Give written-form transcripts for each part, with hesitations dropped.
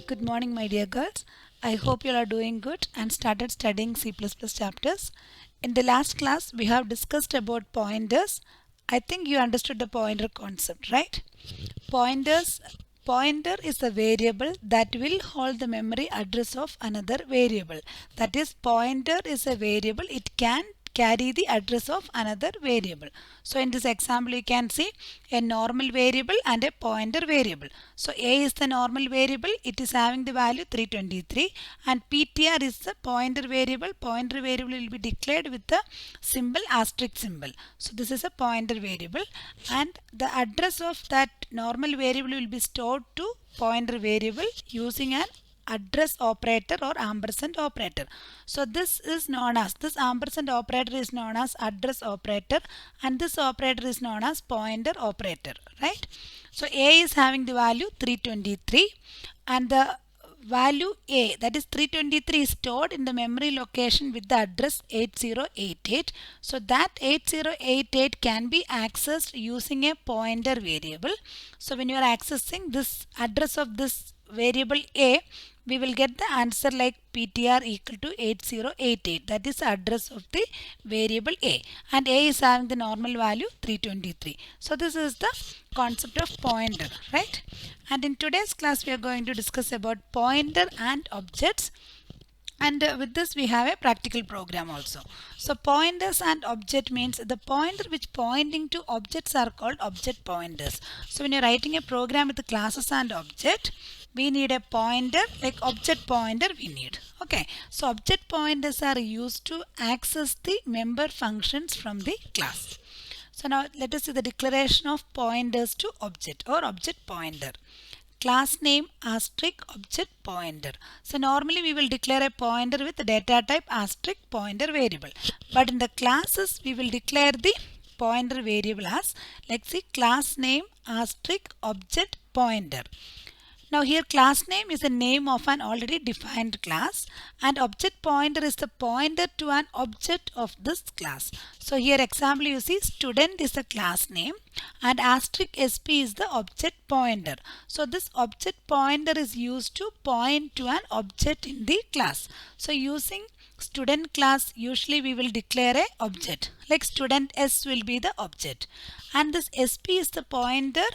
Good morning, my dear girls. I hope you are doing good and started studying C++ chapters. In the last class, we have discussed about pointers. I think you understood the pointer concept, right? Pointers. Pointer is a variable that will hold the memory address of another variable. That is, pointer is a variable. It can carry the address of another variable. So in this example you can see a normal variable and a pointer variable. So A is the normal variable, it is having the value 323, and PTR is the pointer variable. Pointer variable will be declared with the symbol asterisk symbol. So this is a pointer variable, and the address of that normal variable will be stored to pointer variable using an address operator or ampersand operator. So this ampersand operator is known as address operator, and this operator is known as pointer operator, right? So A is having the value 323, and the value A, that is 323, is stored in the memory location with the address 8088. So that 8088 can be accessed using a pointer variable. So when you are accessing this address of this variable A, we will get the answer like PTR equal to 8088. That is the address of the variable A, and A is having the normal value 323. So this is the concept of pointer, right? And in today's class we are going to discuss about pointer and objects. And with this we have a practical program also. So pointers and object means the pointer which pointing to objects are called object pointers. So when you're writing a program with the classes and object, we need a pointer, like object pointer we need. Okay, so object pointers are used to access the member functions from the class. So now let us see the declaration of pointers to object or object pointer. Class name asterisk object pointer. So normally we will declare a pointer with data type asterisk pointer variable, but in the classes we will declare the pointer variable as, like, see, class name asterisk object pointer. Now here class name is the name of an already defined class, and object pointer is the pointer to an object of this class. So here example you see student is the class name and asterisk SP is the object pointer. So this object pointer is used to point to an object in the class. So using student class, usually we will declare a object, like student S will be the object, and this SP is the pointer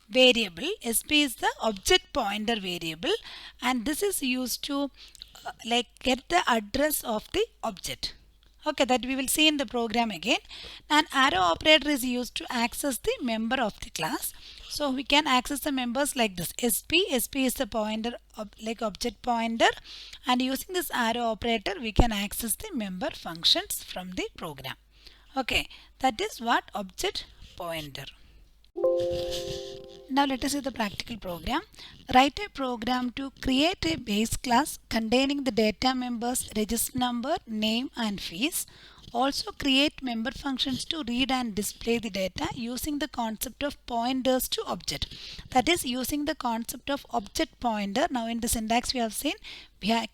variable. SP is the object pointer variable, and this is used to like get the address of the object. Okay, that we will see in the program again. An arrow operator is used to access the member of the class. So we can access the members like this. SP is the pointer like object pointer, and using this arrow operator we can access the member functions from the program. Okay, that is what object pointer. Now let us see the practical program. Write a program to create a base class containing the data members register number, name and fees. Also create member functions to read and display the data using the concept of pointers to object. That is using the concept of object pointer. Now in the syntax we have seen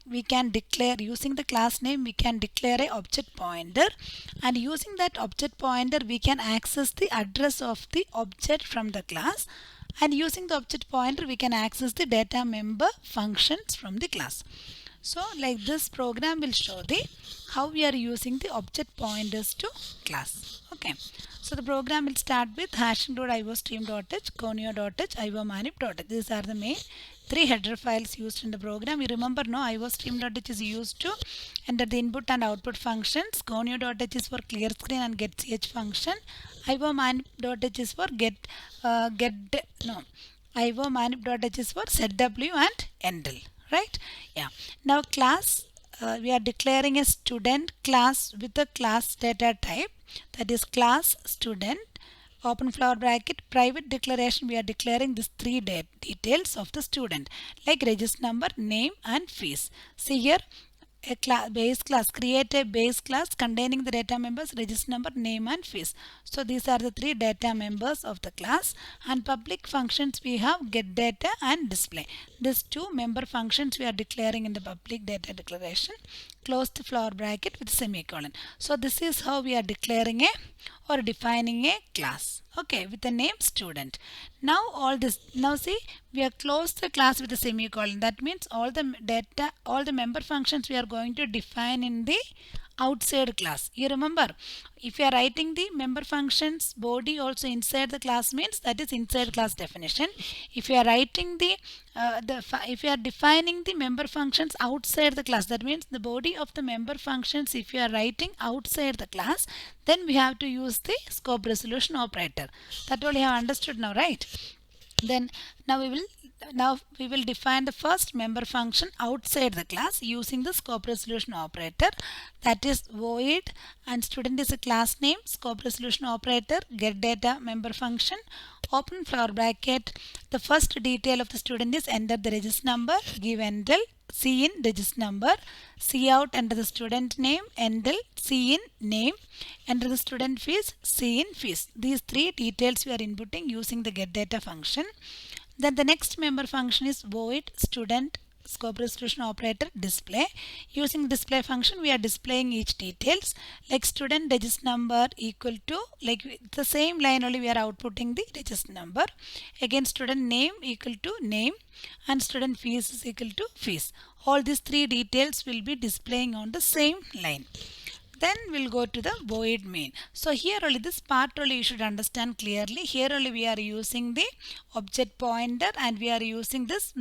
we can declare, using the class name we can declare a object pointer, and using that object pointer we can access the address of the object from the class, and using the object pointer we can access the data member functions from the class. So like this program will show the how we are using the object pointers to class. Okay, so the program will start with hashing.iostream.h, conio.h, iomanip.h. These are the main three header files used in the program. You remember, no, iostream.h is used to enter the input and output functions. Conio.h is for clear screen and get ch function. iomanip.h is for iomanip.h is for setw and endl. Right? Yeah. Now class, we are declaring a student class with a class data type, that is class student, open flower bracket, private declaration. We are declaring these three details of the student, like register number, name and fees. See here, a base class, create a base class containing the data members register number, name and fees. So these are the three data members of the class, and public functions we have get data and display. These two member functions we are declaring in the public data declaration. Close the flower bracket with semicolon. So this is how we are declaring a or defining a class, okay, with the name student. Now all this, now see, we have closed the class with a semicolon. That means all the data, all the member functions we are going to define in the outside class. You remember, if you are writing the member functions body also inside the class, means that is inside class definition. If you are writing the if you are defining the member functions outside the class, that means the body of the member functions if you are writing outside the class, then we have to use the scope resolution operator. That all you have understood now, right? Then now we will define the first member function outside the class using the scope resolution operator, that is void, and student is a class name, scope resolution operator, get data member function, open flower bracket. The first detail of the student is enter the register number, give endl, C in register number, C out enter the student name, endl, C in name, enter the student fees, C in fees. These three details we are inputting using the get data function. Then the next member function is void student scope resolution operator display. Using display function we are displaying each details, like student register number equal to, like the same line only we are outputting the register number. Again student name equal to name, and student fees is equal to fees. All these three details will be displaying on the same line. Then we'll go to the void main. So here only this part only you should understand clearly. Here only we are using the object pointer and we are using this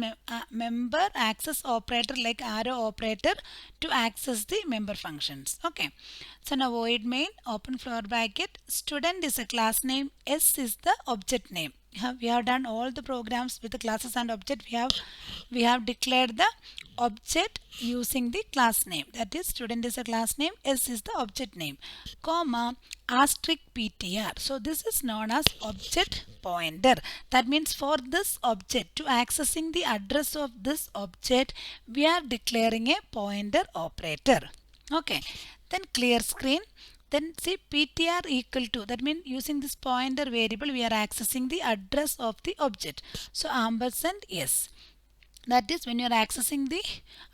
member access operator like arrow operator to access the member functions. Okay. So now void main, open flower bracket, student is a class name, S is the object name. We have done all the programs with the classes and object. We have declared the object using the class name, that is student is a class name, S is the object name, comma asterisk ptr. So this is known as object pointer. That means for this object, to accessing the address of this object, we are declaring a pointer operator. Okay, then clear screen. Then see ptr equal to, that means using this pointer variable we are accessing the address of the object. So ampersand yes. That is when you are accessing the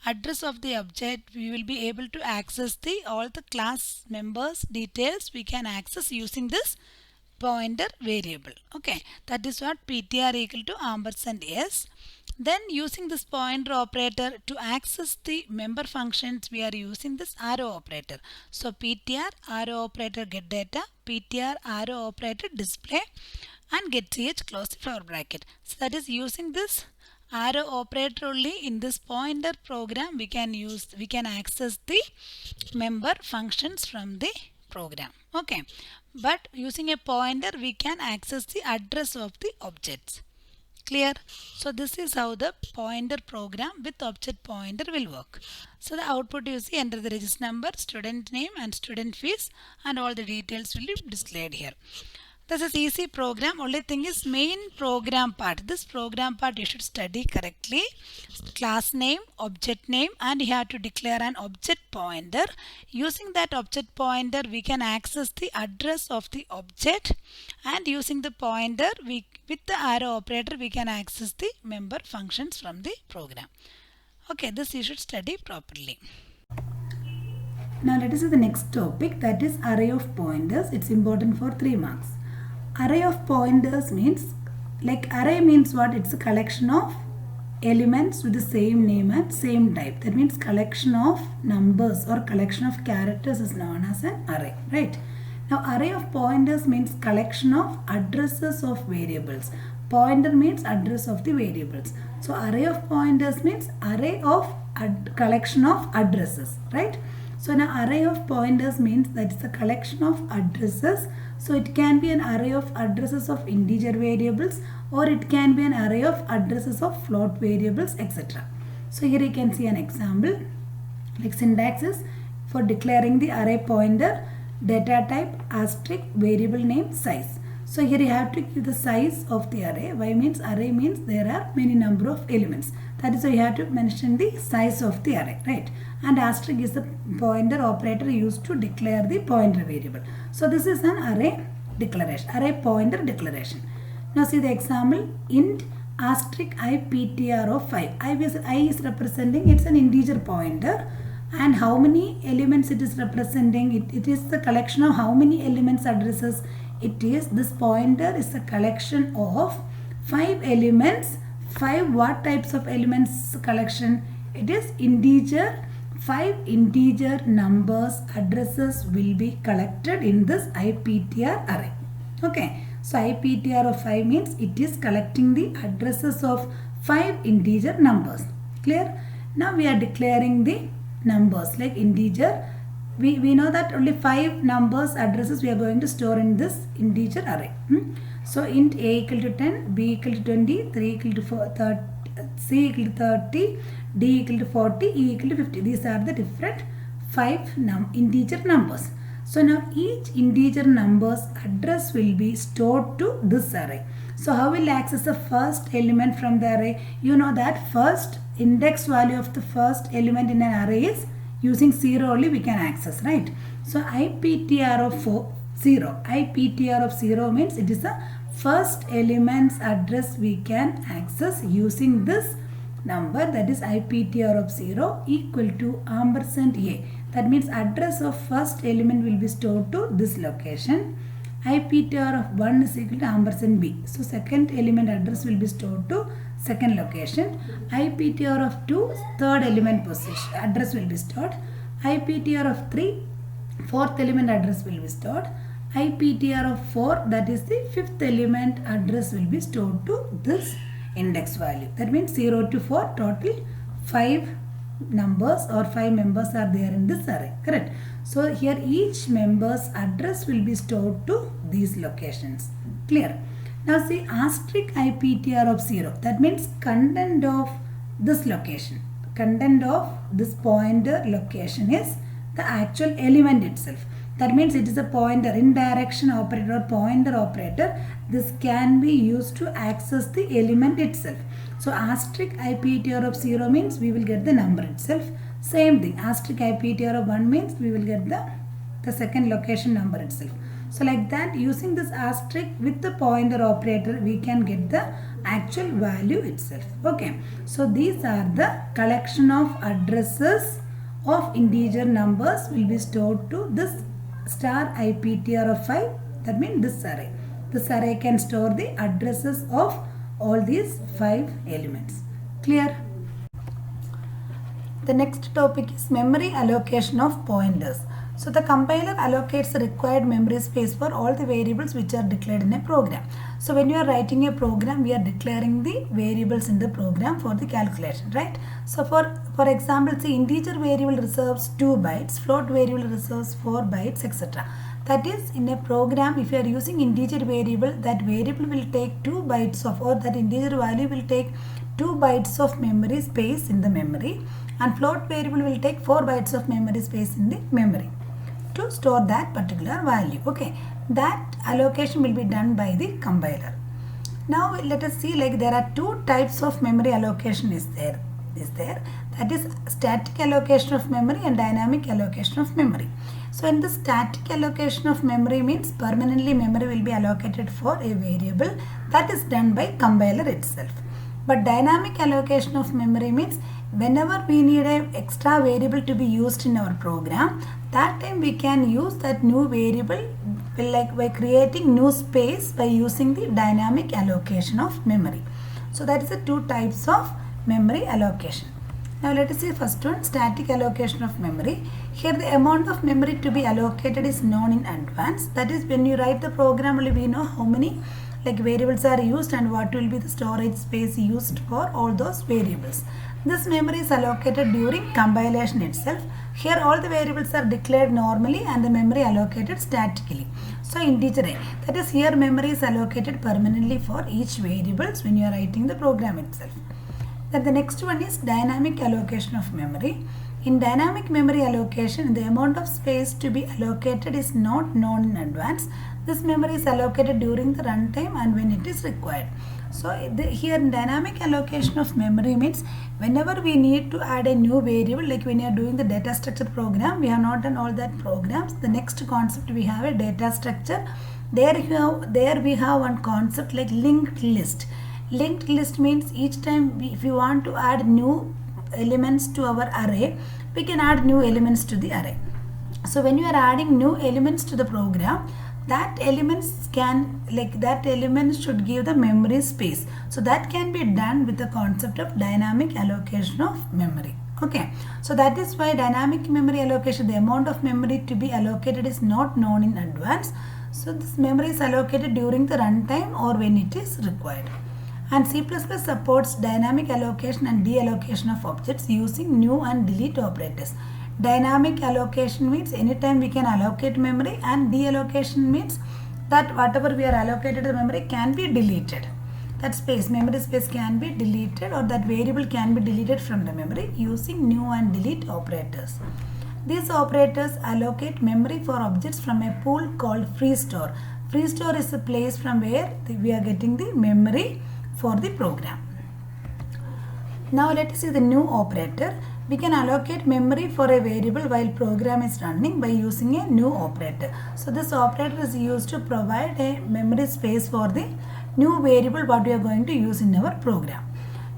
address of the object, we will be able to access the all the class members details we can access using this pointer variable. Okay, that is what ptr equal to ampersand yes. Then using this pointer operator to access the member functions we are using this arrow operator. So ptr arrow operator get data, ptr arrow operator display, and get ch close the flower bracket. So that is using this arrow operator only in this pointer program we can access the member functions from the program. Okay, but using a pointer we can access the address of the objects. Clear? So this is how the pointer program with object pointer will work. So the output you see, enter the register number, student name and student fees, and all the details will be displayed here. This is easy program. Only thing is main program part. This program part you should study correctly. Class name, object name, and you have to declare an object pointer. Using that object pointer we can access the address of the object, and using the pointer with the arrow operator we can access the member functions from the program. Okay, this you should study properly. Now let us see the next topic, that is array of pointers. It's important for 3 marks. Array of pointers means, like array means what? It's a collection of elements with the same name and same type. That means collection of numbers or collection of characters is known as an array, right? Now array of pointers means collection of addresses of variables. Pointer means address of the variables. So array of pointers means array of collection of addresses, right? So now array of pointers means that it's a collection of addresses. So it can be an array of addresses of integer variables, or it can be an array of addresses of float variables, etc. So here you can see an example, like syntax is for declaring the array pointer, data type, asterisk, variable name, size. So here you have to give the size of the array. Why means array means there are many number of elements. That is why you have to mention the size of the array, right? And asterisk is the pointer operator used to declare the pointer variable. So this is an array declaration, array pointer declaration. Now see the example, int asterisk I ptr of 5. I is representing, it's an integer pointer, And how many elements it is representing? It is the collection of how many elements addresses? It is, this pointer is a collection of 5 elements. 5 what types of elements collection? It is integer. 5 integer numbers addresses will be collected in this IPTR array. Okay. So IPTR of 5 means it is collecting the addresses of 5 integer numbers. Clear? Now we are declaring the numbers like integer. We know that only 5 numbers addresses we are going to store in this integer array. So int a equal to 10, b equal to 20, 3 equal to 30, c equal to 30, d equal to 40, e equal to 50. These are the different 5 integer numbers. So now each integer number's address will be stored to this array. So how will access the first element from the array? You know that first index value of the first element in an array is using 0 only we can access, right? So IPTR of 0. IPTR of 0 means it is the first element's address we can access using this number, that is IPTR of 0 equal to ampersand a. That means address of first element will be stored to this location. IPTR of 1 is equal to ampersand b. So second element address will be stored to second location. IPTR of 2, third element position address will be stored. IPTR of 3, fourth element address will be stored. IPTR of 4, that is the fifth element address will be stored to this index value. That means 0 to 4 total 5 numbers or 5 members are there in this array. Correct? So here each member's address will be stored to these locations. Clear? Now see asterisk IPTR of 0. That means content of this location. Content of this pointer location is the actual element itself. That means it is a pointer, indirection operator or pointer operator. This can be used to access the element itself. So asterisk IPTR of 0 means we will get the number itself. Same thing, asterisk IPTR of 1 means we will get the second location number itself. So like that, using this asterisk with the pointer operator, we can get the actual value itself. Okay. So these are the collection of addresses of integer numbers will be stored to this star IPTR of 5. That means this array. This array can store the addresses of all these 5 elements. Clear? The next topic is memory allocation of pointers. So the compiler allocates the required memory space for all the variables which are declared in a program. So when you are writing a program, we are declaring the variables in the program for the calculation, right? So for example, see integer variable reserves 2 bytes, float variable reserves 4 bytes, etc. That is, in a program, if you are using integer variable, that variable will take 2 bytes of, or that integer value will take 2 bytes of memory space in the memory, and float variable will take 4 bytes of memory space in the memory to store that particular value. Okay, that allocation will be done by the compiler. Now let us see, like there are 2 types of memory allocation is there. That is static allocation of memory and dynamic allocation of memory. So in the static allocation of memory means permanently memory will be allocated for a variable, that is done by compiler itself. But dynamic allocation of memory means whenever we need an extra variable to be used in our program, that time we can use that new variable like by creating new space by using the dynamic allocation of memory. So that is the 2 types of memory allocation. Now let us see first one, static allocation of memory. Here the amount of memory to be allocated is known in advance. That is, when you write the program only we know how many like variables are used and what will be the storage space used for all those variables. This memory is allocated during compilation itself. Here all the variables are declared normally and the memory allocated statically. So integer A, that is here memory is allocated permanently for each variables when you are writing the program itself. Then the next one is dynamic allocation of memory. In dynamic memory allocation, the amount of space to be allocated is not known in advance. This memory is allocated during the runtime and when it is required. So here dynamic allocation of memory means whenever we need to add a new variable, like when you are doing the data structure program, we have not done all that programs. The next concept we have a data structure. There we have one concept like linked list. Linked list means each time if you want to add new elements to our array, we can add new elements to the array. So when you are adding new elements to the program, that elements should give the memory space. So that can be done with the concept of dynamic allocation of memory. Okay, so that is why dynamic memory allocation, the amount of memory to be allocated is not known in advance. So this memory is allocated during the runtime or when it is required. And C++ supports dynamic allocation and deallocation of objects using new and delete operators. Dynamic allocation means anytime we can allocate memory, and deallocation means that whatever we are allocated the memory can be deleted. That space, memory space can be deleted, or that variable can be deleted from the memory using new and delete operators. These operators allocate memory for objects from a pool called free store. Free store is a place from where we are getting the memory for the program. Now let us see the new operator. We can allocate memory for a variable while program is running by using a new operator. So this operator is used to provide a memory space for the new variable what we are going to use in our program.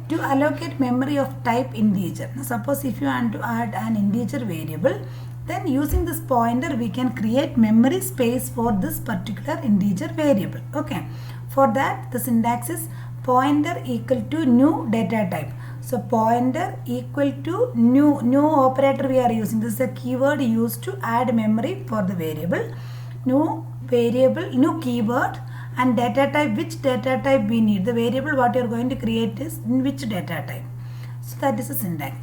To allocate memory of type integer. Now suppose if you want to add an integer variable, then using this pointer we can create memory space for this particular integer variable. Okay. For that the syntax is pointer equal to new data type. So pointer equal to new operator we are using. This is a keyword used to add memory for the variable. New variable, new keyword, and data type, which data type we need. The variable what you are going to create is in which data type. So that is the syntax.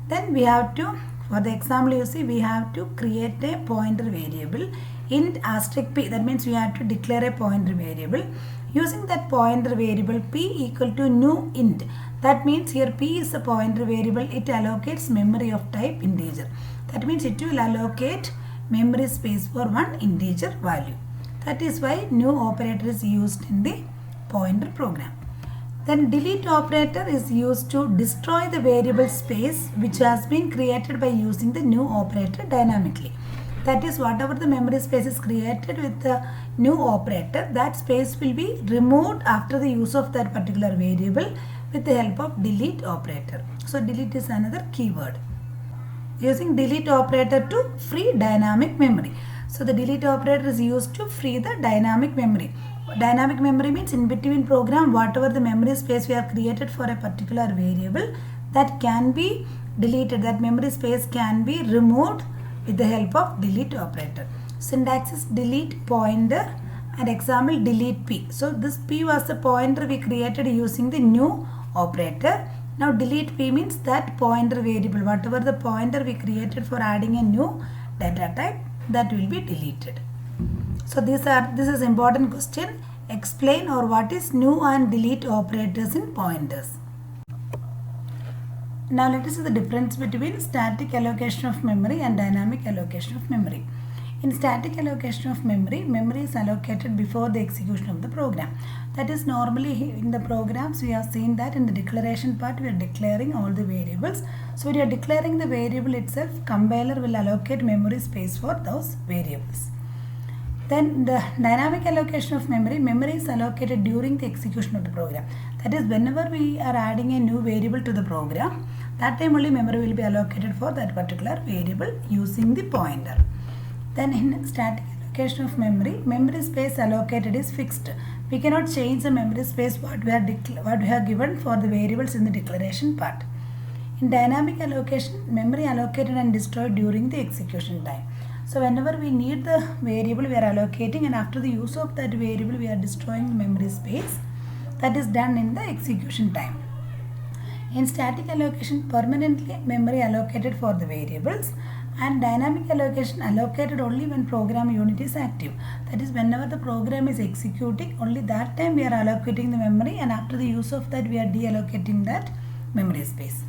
Then we have to, for the example you see, we have to create a pointer variable int asterisk p. That means we have to declare a pointer variable. Using that pointer variable p equal to new int. That means here p is a pointer variable. It allocates memory of type integer. That means it will allocate memory space for one integer value. That is why new operator is used in the pointer program. Then delete operator is used to destroy the variable space which has been created by using the new operator dynamically. That is, whatever the memory space is created with the new operator, that space will be removed after the use of that particular variable with the help of delete operator. So delete is another keyword. Using delete operator to free dynamic memory. So the delete operator is used to free the dynamic memory. Dynamic memory means in between program whatever the memory space we have created for a particular variable, that can be deleted. That memory space can be removed with the help of delete operator. Syntax is delete pointer and example delete p. So this p was the pointer we created using the new operator. Now delete p means that pointer variable, whatever the pointer we created for adding a new data type, that will be deleted. So this is important question. Explain or what is new and delete operators in pointers. Now let us see the difference between static allocation of memory and dynamic allocation of memory. In static allocation of memory, memory is allocated before the execution of the program. That is, normally in the programs we have seen that in the declaration part we are declaring all the variables. So when you are declaring the variable itself, compiler will allocate memory space for those variables. Then the dynamic allocation of memory, memory is allocated during the execution of the program. That is, whenever we are adding a new variable to the program, that time only memory will be allocated for that particular variable using the pointer. Then in static allocation of memory, memory space allocated is fixed. We cannot change the memory space what we have given for the variables in the declaration part. In dynamic allocation, memory allocated and destroyed during the execution time. So whenever we need the variable we are allocating, and after the use of that variable we are destroying the memory space. That is done in the execution time. In static allocation, permanently memory allocated for the variables, and dynamic allocation allocated only when program unit is active. That is, whenever the program is executing, only that time we are allocating the memory, and after the use of that we are deallocating that memory space.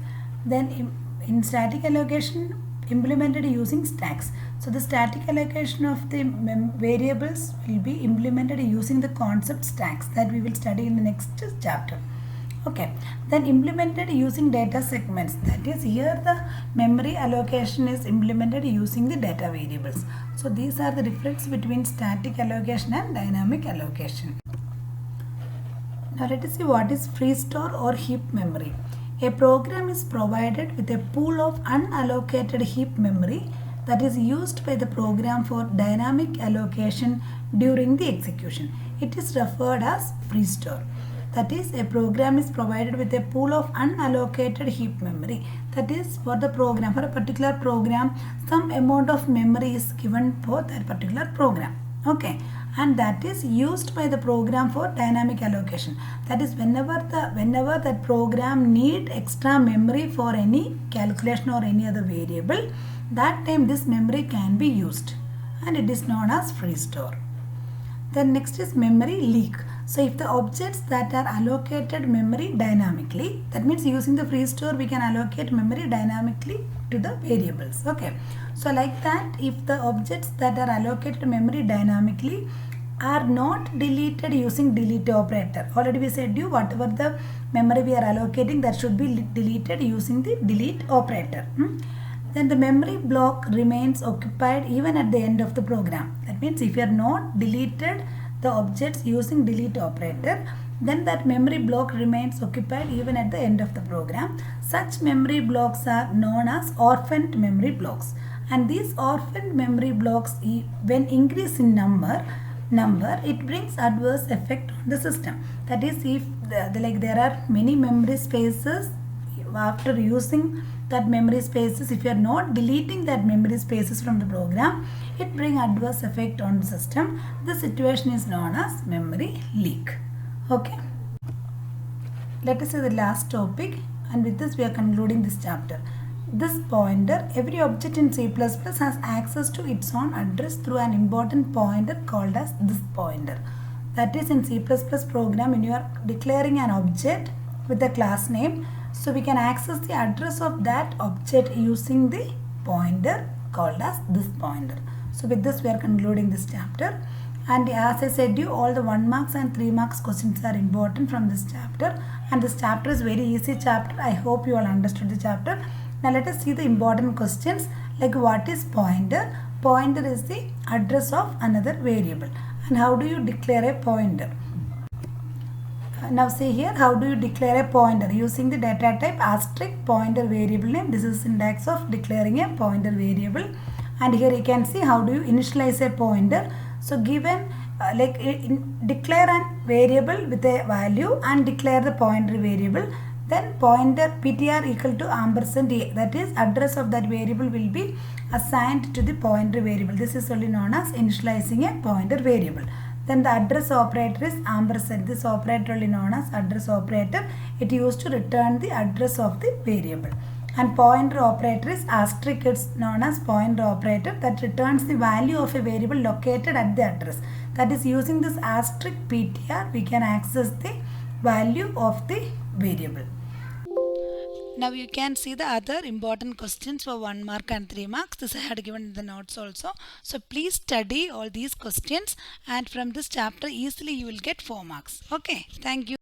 Then in static allocation, implemented using stacks. So the static allocation of the variables will be implemented using the concept stacks that we will study in the next chapter. Okay, then implemented using data segments. That is, here the memory allocation is implemented using the data variables. So these are the difference between static allocation and dynamic allocation. Now let us see what is free store or heap memory. A program is provided with a pool of unallocated heap memory that is used by the program for dynamic allocation during the execution. It is referred as free store. That is, a program is provided with a pool of unallocated heap memory. That is, for the program, for a particular program, some amount of memory is given for that particular program. Okay, and that is used by the program for dynamic allocation. That is, whenever that program need extra memory for any calculation or any other variable, that time this memory can be used, and it is known as free store. Then next is memory leak. So if the objects that are allocated memory dynamically, that means using the free store we can allocate memory dynamically to the variables. Okay. So like that, if the objects that are allocated memory dynamically are not deleted using delete operator. Already we said you whatever the memory we are allocating, that should be deleted using the delete operator. Then the memory block remains occupied even at the end of the program. That means if you are not deleted the objects using delete operator, then that memory block remains occupied even at the end of the program. Such memory blocks are known as orphaned memory blocks. And these orphaned memory blocks, when increase in number, it brings adverse effect on the system. That is, if there are many memory spaces, after using that memory spaces, if you are not deleting that memory spaces from the program, it brings adverse effect on the system. The situation is known as memory leak. Okay. Let us see the last topic, and with this we are concluding this chapter. This pointer, every object in C++ has access to its own address through an important pointer called as this pointer. That is, in C++ program, when you are declaring an object with a class name, so we can access the address of that object using the pointer called as this pointer. So with this we are concluding this chapter. And as I said you, all the 1 marks and 3 marks questions are important from this chapter. And this chapter is very easy chapter. I hope you all understood the chapter. Now let us see the important questions, like what is pointer? Pointer is the address of another variable. And how do you declare a pointer? Now see here, how do you declare a pointer? Using the data type asterisk pointer variable name. This is syntax of declaring a pointer variable. And here you can see how do you initialize a pointer. So given declare a variable with a value and declare the pointer variable. Then pointer ptr equal to ampersand a, that is address of that variable will be assigned to the pointer variable. This is only known as initializing a pointer variable. Then the address operator is ampersand. This operator only known as address operator. It used to return the address of the variable. And pointer operator is asterisk. It's known as pointer operator that returns the value of a variable located at the address. That is, using this asterisk ptr we can access the value of the variable. Now you can see the other important questions for 1 mark and 3 marks. This I had given in the notes also. So please study all these questions, and from this chapter easily you will get 4 marks. Okay, thank you.